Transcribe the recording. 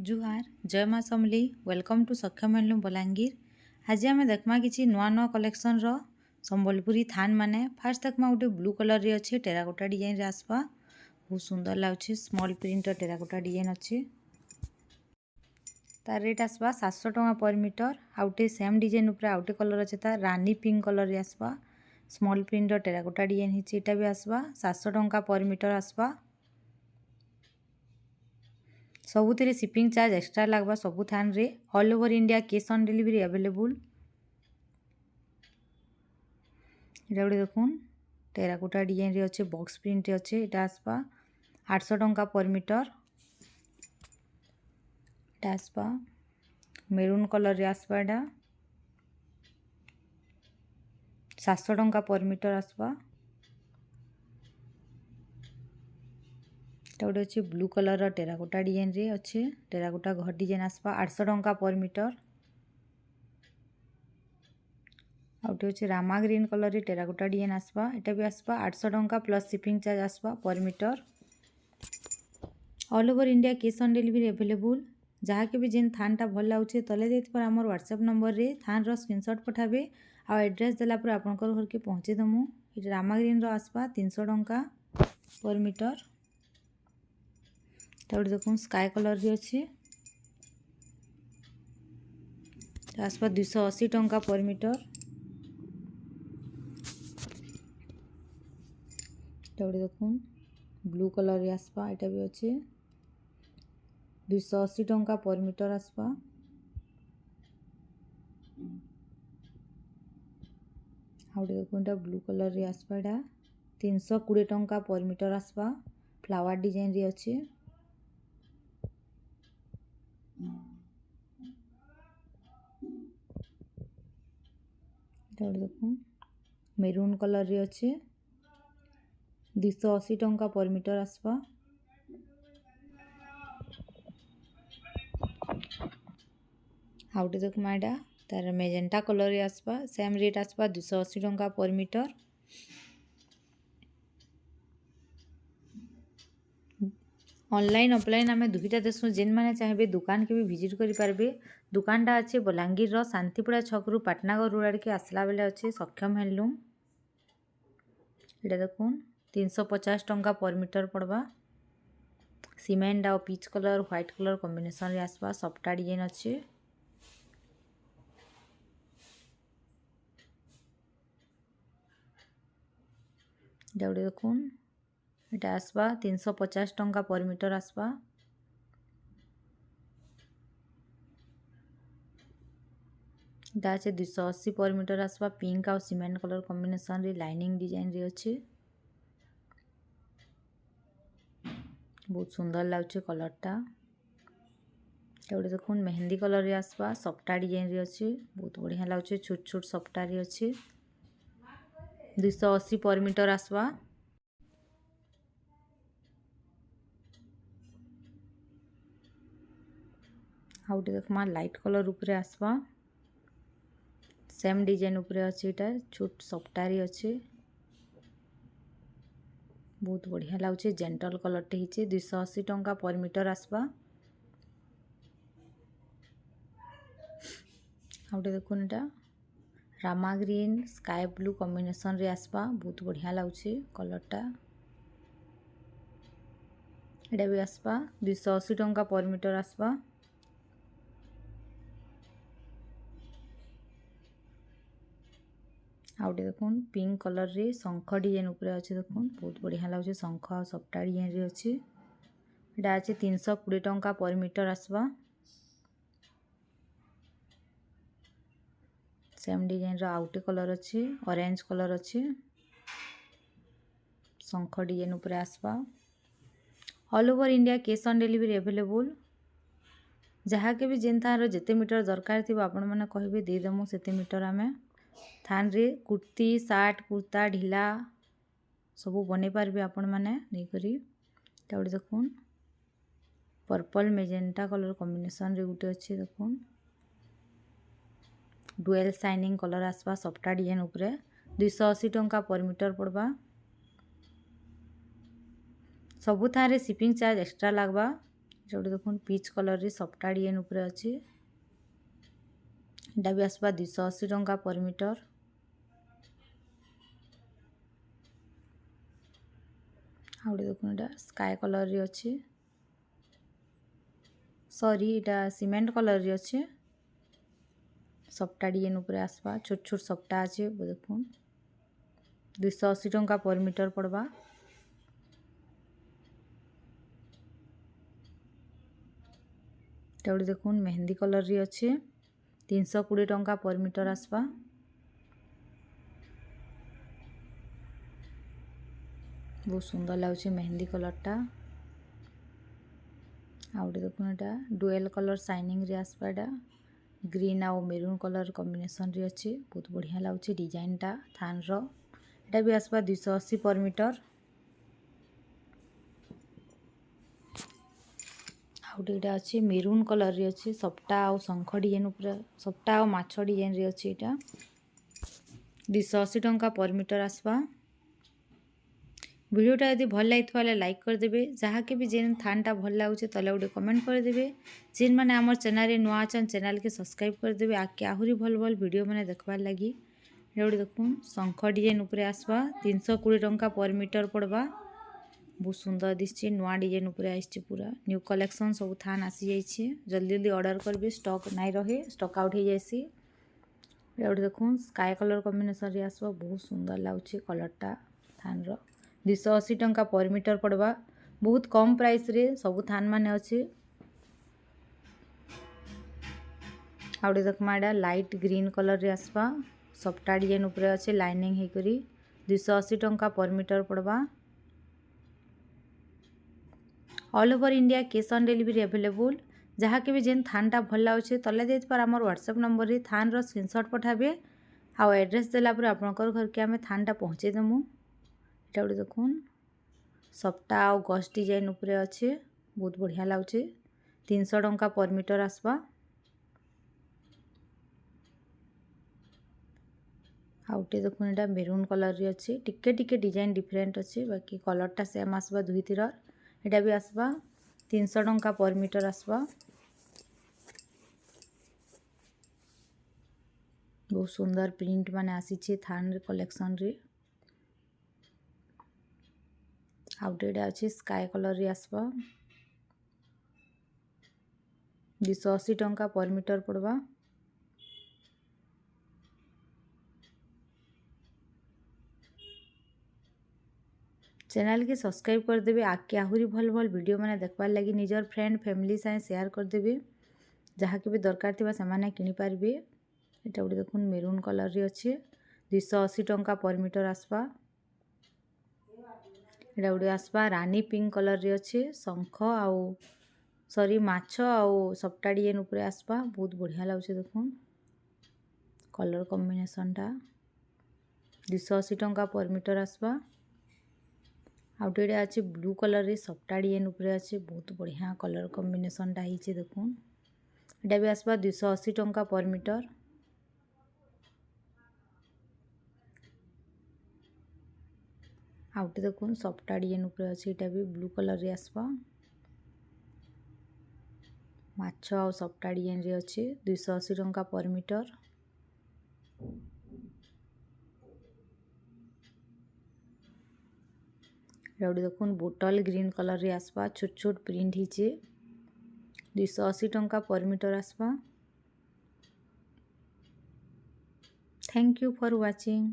जुहार जय माँ समली welcome to सक्षम हैंडलूम बलांगीर। आज आम देखमा किसी नुआ नुआ कलेक्शन रो संबलपुरी थान माने फास्ट देखमा गोटे ब्लू कलर रे अच्छे टेराकोटा डिजाइन रे आसपा बहुत सुंदर लाଗୁଛି स्मॉल प्रिंट टेराकोटा डिजाइन अच्छे तार रेट आसपा 700 टଙ୍କା पर मीटर आउटे सेम डिजाइन ऊपर आउटे कलर अच्छे तार रानी पिंक कलर रे आसपा स्मॉल प्रिंट टेराकोटा डिजाइन हिची एटा भी आसपा 700 टଙ୍କା पर मीटर आसपा सबुथिरे शिपिंग चार्ज एक्स्ट्रा लगवा सबु थान रे all over India cash on delivery available. एटा गोटे देखुन टेराकोटा डिजाइन रे अच्छे बॉक्स प्रिंट रे अच्छे एटा आसपा 800 टଙ୍କା पर मीटर एटा आसपा मेरून कलर रे आसपा एटा 700 टଙ୍କା पर मीटर आसपा गोटे अच्छे ब्लू कलर टेराकोटा डिजाइन रे अच्छे टेराकोटा घर डिजाइन आसपा 800 टଙ୍କା पर मीटर आउटे अच्छे रामा ग्रीन कलर रे टेराकोटा डिजाइन आसपा एटा भी आसपा 800 टଙ୍କା प्लस शिपिंग चार्ज आसपा per metre all over India cash on delivery available. जहाँ के भी जेन थान टा भल लाଗୁଛି तले देत पर हमर व्हाट्सएप नंबर रे थान रो स्क्रीनशॉट पठाबे आ एड्रेस देला पर आपनकर घर के पहुंचे दमु। ए रामा ग्रीन रो आसपा 300 टଙ୍କା पर मीटर ताउड देखुन स्काई कलर रे अछि आसपा 280 टଙ୍କା पर मीटर ताउड देखुन ब्लू कलर रे आसपा एटा भी अछि 280 टଙ୍କା पर मीटर आसपा आउड देखुन एटा ब्लू कलर रे आसपा एटा 320 टଙ୍କା पर मीटर आसपा फ्लावर डिजाइन रे अछि देखुन मेरून कलर रे अच्छे 280 टଙ୍କା पर मीटर आसपा आउटे देखमा एटा तार मेजेंटा कलर रे आसपा सेम रेट आसपा 280 टଙ୍କା पर मीटर ऑनलाइन ऑफलाइन आम दुईटा देसु जेन मैंने चाहिए दुकान के भी विजिट करि पारबे। दुकानटा अच्छे बलांगीर रो शांतिपुरा छक रु पाटनागर रोड के आसला बेले अच्छे सक्षम हैंडलूम एटा देखुन 350 टଙ୍କା पर मीटर पड़वा सीमेंट और peach colour white colour combination रे आसपा सफ्टा डिजाइन अच्छे एटा गोटे देखुन एटा आसपा 350 टଙ୍କା पर मीटर आसपा एटा अच्छे 280 पर मीटर आसपा पिंक और सीमेंट कलर कॉम्बिनेशन रे लाइनिंग डिजाइन रे अच्छे बहुत सुंदर लागुचे कलर टा गोटे देखुन मेहंदी कलर रे आसपा सफ्टा डिजाइन रे अच्छे बहुत बढ़िया लागुचे छोट छोट सफ्टा रे अच्छे 280 पर मीटर आसपा आउटे देखमा लाइट कलर ऊपर आसपा सेम डिजाइन ऊपर अच्छे एटा छोट सफ्टारी अच्छे बहुत बढ़िया लागुचे जेंटल कलर टे हिचे 280 टଙ୍କା पर मीटर आसपा आउटे देखुन एटा Rama green sky blue combination रे आसपा बहुत बढ़िया लागुचे कलर टा एटा भी आसपा 280 टଙ୍କା पर मीटर आसपा आउटे देखुन पिंक कलर रे शंख डिजाइन ऊपर अच्छे देखुन बहुत बढ़िया लागुचे शंख और सफ्टा डिजाइन रे अच्छे एटा अच्छे 320 टଙ୍କା पर मीटर आसपा सेम डिजाइन रो आउटे कलर अच्छे ऑरेंज कलर अच्छे शंख डिजाइन ऊपर आसपा all over India cash on delivery available. जहाँ के भी जेन थार जेते मीटर दरकार थी आपण मैंने कहे देदेमु सेते मीटर आमे थान रे कुर्ती सार्ट कुर्ता ढिला सबू बने पारबे आपण माने नहीं करी ताउडे देखुन पर्पल मेजेंटा कलर कॉम्बिनेशन रे गुटे अच्छे देखुन डुएल शाइनिंग कलर आसपा सफ्टा डिजाइन ऊपर 280 टଙ୍କା पर मीटर पड़वा सबू थान रे शिपिंग चार्ज एक्स्ट्रा लगवा जोटे देखो पीच कलर रे सफ्टा डिजाइन उपरे अच्छी एटा भी आसवा 280 टंका पर मीटर। आउटे देखो एटा स्काई कलर रे अच्छी सॉरी एटा सीमेंट कलर रे अच्छे सफ्टा डिजाइन उपरे आसवा छोट छोट सफ्टा अच्छे देखो 280 टंका पर मीटर पड़वा। एटा देखो मेहंदी कलर रे अच्छे 320 टंका पर मीटर आसवा। बहुत सुंदर लगुच मेहंदी कलरटा। आउटे देखो एटा डुएल कलर शाइनिंग रे आसवा एटा ग्रीन आउ मेरून कलर कॉम्बिनेशन रे अच्छे बहुत बढ़िया लगुच डिजाइनटा थान रो एटा भी आसवा 280 पर मीटर। आउटे एटा अच्छे मेरून कलर रे अच्छे सफ्टा आउ शंख डिजाइन ऊपर सफ्टा आउ माछ डिजाइन रे अच्छे एटा 280 टंका पर मीटर आसवा। वीडियोटा यदि भल लगे लाइक करदे जहाँ के भी जेन थानटा भल लगुचे तले गोटे कमेंट करदे जेन मैंने आम चैनल नुआ अच्छा चैनल के सब्सक्राइब करदे आगे आहरी भल भल वीडियो मैंने देखबार लगी। गोटे देखुन शंख डिजाइन उपरे आसवा 320 टंका पर मीटर पड़वा। बहुत सुंदर दिशे नुआ डिजाइन उपरे आइछे पूरा न्यू कलेक्शन सब थान आसी जाइछे जल्दी जल्दी ऑर्डर करबे स्टॉक नाइ रहे स्टॉक आउट हो जाइसी। गोटे देखुन स्काई कलर कॉम्बिनेशन रे आसवा बहुत सुंदर लगुचे कलरटा थान रो 280 टंका पर मीटर पड़वा। बहुत कम प्राइस रे सब थान माने अच्छे। आउटे देखमा एटा लाइट ग्रीन कलर रे आसवा सफ्टा डिजाइन उपरे अच्छे लाइनिंग हे करी 280 टंका पर मीटर पड़वा। All over India cash on delivery available जहाँ के भी जेन थानटा भल लाଗୁचे तले देत पर हमर व्हाट्सएप नंबर रे थान रो स्क्रीनशॉट पठाबे आ एड्रेस देला पर आपनकर घर के हमें थानटा पहुँचे देमु। एटा गोटे देखुन सफ्टा आउ गछ डिजाइन उपरे अच्छे बहुत बढ़िया लगुचे 300 टंका पर मीटर आसवा। आउटे देखुन एटा मेरून कलर रे अच्छे टिके टिके डिजाइन डिफरेंट अच्छे बाकी कलरटा सेम आसवा दुई तीर एटा भी आसवा 300 टंका पर मीटर आसवा। बहुत सुंदर प्रिंट माने आसीचे थान रे कलेक्शन रे। आउटे एटा अच्छे स्काई कलर रे आसवा 280 टंका पर मीटर पड़वा। चैनल के सब्सक्राइब करदे आगे आहरी भल भल वीडियो मैंने देखबार लगी निजर फ्रेंड फैमिली साथ शेयर करदे जहाँ के भी दरकार थिबा समाने किनि पारबे। एटा गोटे देखुन मेरून कलर रे अच्छे 280 टंका पर मीटर आसवा। एटा गोटे आसवा रानी पिंक कलर रे अच्छे शंख आउ सॉरी माछ आउ सफ्टा डिजाइन उपरे आसवा बहुत बढ़िया लगुचे देखुन कलर कॉम्बिनेशनटा 280 टंका पर मीटर आसवा। आउटे एटा अच्छे ब्लू कलर रे सफ्टा डिजाइन उपरे अच्छे बहुत बढ़िया कलर कॉम्बिनेशनटा हिचे देखुन एटा भी आसवा 280 टंका पर मीटर। आउटे देखुन सफ्टा डिजाइन उपरे अच्छे एटा भी ब्लू कलर रे आसवा माछ आउ सफ्टा डिजाइन रे अच्छे 280 टंका पर मीटर। गोटे देखुन बोटल ग्रीन कलर रे आसवा छोट छोट प्रिंट हिचे 280 टंका पर मीटर आसवा। Thank you for watching.